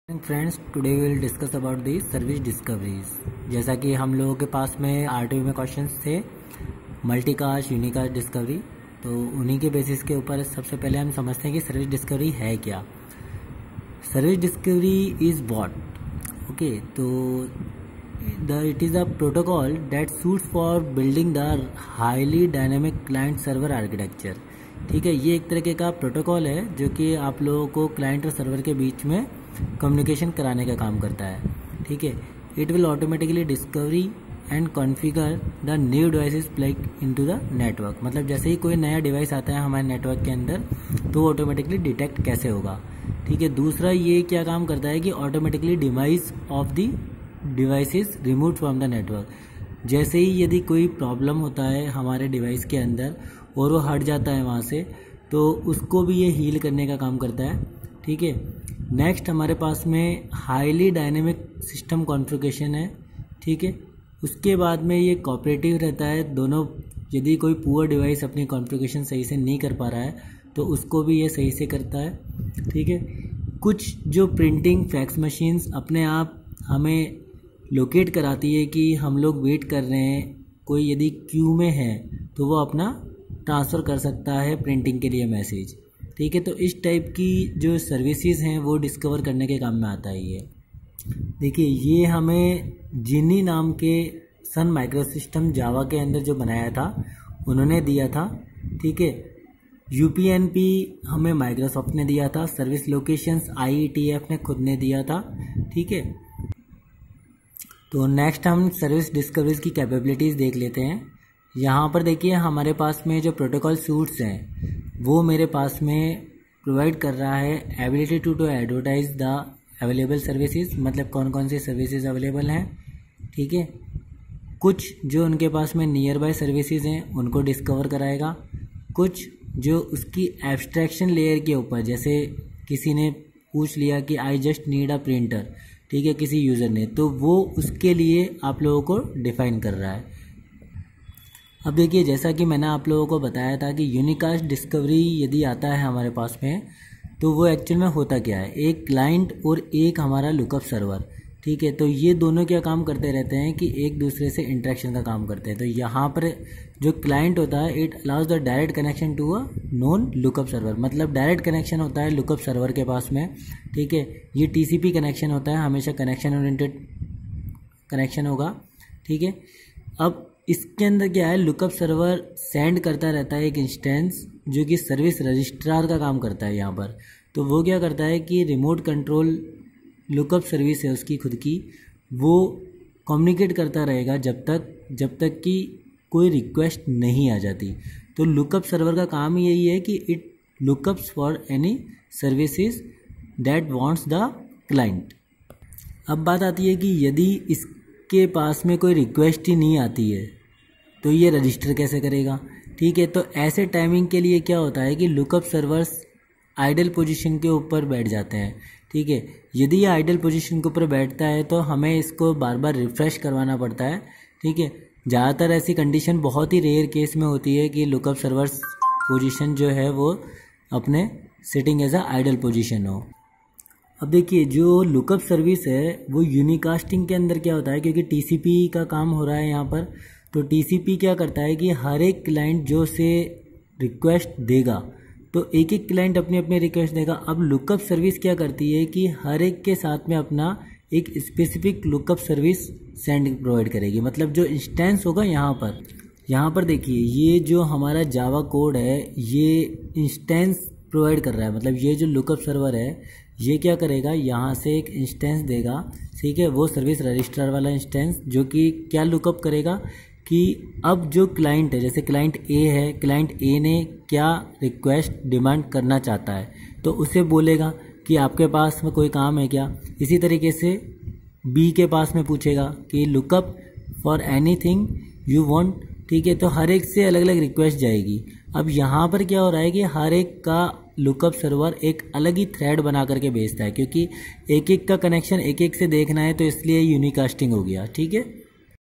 Friends, today we will discuss about the service discoveries. जैसा कि हम लोगों के पास में आरटीओ में क्वेश्चंस थे मल्टीकास्ट, यूनिकास्ट डिस्कवरी, तो उन्हीं के बेसिस के ऊपर सबसे पहले हम समझते हैं कि सर्विस डिस्कवरी है क्या। Service discovery is what, okay. तो it is a protocol that suits for building the highly dynamic client server architecture. ठीक है, ये एक तरीके का प्रोटोकॉल है जो कि आप लोगों को क्लाइंट और सर्वर के बीच में कम्युनिकेशन कराने का काम करता है। ठीक है, it will automatically discovery and configure the new devices plug into the network. मतलब जैसे ही कोई नया डिवाइस आता है हमारे नेटवर्क के अंदर तो ऑटोमेटिकली डिटेक्ट कैसे होगा। ठीक है, दूसरा ये क्या काम करता है कि automatically device of the devices remove from the network. जैसे ही यदि कोई प्रॉब्लम होता है हमारे डिवाइस के अंदर और वो हट जाता है वहाँ से, तो उसको भी ये हील करने का काम करता है। ठीक है, नेक्स्ट हमारे पास में हाईली डायनेमिक सिस्टम कॉन्फ़िगरेशन है। ठीक है, उसके बाद में ये कोऑपरेटिव रहता है दोनों। यदि कोई पुअर डिवाइस अपनी कॉन्फ़िगरेशन सही से नहीं कर पा रहा है तो उसको भी ये सही से करता है। ठीक है, कुछ जो प्रिंटिंग फैक्स मशीन्स अपने आप हमें लोकेट कराती है कि हम लोग वेट कर रहे हैं, कोई यदि क्यू में है तो वो अपना ट्रांसफ़र कर सकता है प्रिंटिंग के लिए मैसेज। ठीक है, तो इस टाइप की जो सर्विसेज हैं वो डिस्कवर करने के काम में आता है ये। देखिए, ये हमें जिनी नाम के सन माइक्रोसिस्टम जावा के अंदर जो बनाया था उन्होंने दिया था। ठीक है, यूपीएनपी हमें माइक्रोसॉफ्ट ने दिया था, सर्विस लोकेशंस IETF ने खुद ने दिया था। ठीक है, तो नेक्स्ट हम सर्विस डिस्कवरीज की कैपेबिलिटीज़ देख लेते हैं। यहाँ पर देखिए हमारे पास में जो प्रोटोकॉल सूट्स हैं वो मेरे पास में प्रोवाइड कर रहा है ability to advertise the available services, मतलब कौन कौन सी सर्विसेज अवेलेबल हैं। ठीक है, कुछ जो उनके पास में नियर बाय सर्विसेज हैं उनको डिस्कवर कराएगा। कुछ जो उसकी एब्स्ट्रैक्शन लेयर के ऊपर, जैसे किसी ने पूछ लिया कि I just need a printer, ठीक है, किसी यूज़र ने, तो वो उसके लिए आप लोगों को डिफ़ाइन कर रहा है। अब देखिए, जैसा कि मैंने आप लोगों को बताया था कि यूनिकास्ट डिस्कवरी यदि आता है हमारे पास में तो वो एक्चुअल में होता क्या है, एक क्लाइंट और एक हमारा लुकअप सर्वर। ठीक है, तो ये दोनों क्या काम करते रहते हैं कि एक दूसरे से इंटरेक्शन का काम करते हैं। तो यहाँ पर जो क्लाइंट होता है it allows the direct connection to a non lookup server, मतलब डायरेक्ट कनेक्शन होता है लुकअप सर्वर के पास में। ठीक है, ये TCP कनेक्शन होता है, हमेशा कनेक्शन ओरिएंटेड कनेक्शन होगा। ठीक है, अब इसके अंदर क्या है, लुकअप सर्वर सेंड करता रहता है एक इंस्टेंस जो कि सर्विस रजिस्ट्रार का काम करता है यहाँ पर। तो वो क्या करता है कि रिमोट कंट्रोल लुकअप सर्विस है उसकी खुद की, वो कम्युनिकेट करता रहेगा जब तक कि कोई रिक्वेस्ट नहीं आ जाती। तो लुकअप सर्वर का काम ही यही है कि it lookups for any services that wants the client. अब बात आती है कि यदि इसके पास में कोई रिक्वेस्ट ही नहीं आती है तो ये रजिस्टर कैसे करेगा। ठीक है, तो ऐसे टाइमिंग के लिए क्या होता है कि लुकअप सर्वर्स आइडल पोजीशन के ऊपर बैठ जाते हैं। ठीक है, यदि ये आइडल पोजीशन के ऊपर बैठता है तो हमें इसको बार बार रिफ़्रेश करवाना पड़ता है। ठीक है, ज़्यादातर ऐसी कंडीशन बहुत ही रेयर केस में होती है कि लुकअप सर्वर्स पोजीशन जो है वो अपने sitting as a idle position हो। अब देखिए, जो लुकअप सर्विस है वो यूनिकास्टिंग के अंदर क्या होता है, क्योंकि TCP का काम हो रहा है यहाँ पर, तो TCP क्या करता है कि हर एक क्लाइंट जो से रिक्वेस्ट देगा तो एक एक क्लाइंट अपनी अपनी रिक्वेस्ट देगा। अब लुकअप सर्विस क्या करती है कि हर एक के साथ में अपना एक specific lookup service send provide करेगी। मतलब जो इंस्टेंस होगा यहाँ पर देखिए, ये जो हमारा जावा कोड है ये इंस्टेंस प्रोवाइड कर रहा है। मतलब ये जो लुकअप सर्वर है ये क्या करेगा, यहाँ से एक इंस्टेंस देगा। ठीक है, वो सर्विस रजिस्ट्रार वाला इंस्टेंस जो कि क्या लुकअप करेगा कि अब जो क्लाइंट है, जैसे क्लाइंट A है, क्लाइंट A ने क्या रिक्वेस्ट डिमांड करना चाहता है तो उसे बोलेगा कि आपके पास में कोई काम है क्या। इसी तरीके से B के पास में पूछेगा कि lookup for anything you want. ठीक है, तो हर एक से अलग अलग रिक्वेस्ट जाएगी। अब यहाँ पर क्या हो रहा है कि हर एक का लुकअप सर्वर एक अलग ही थ्रेड बना करके भेजता है, क्योंकि एक एक का कनेक्शन एक एक से देखना है, तो इसलिए यूनिकास्टिंग हो गया। ठीक है।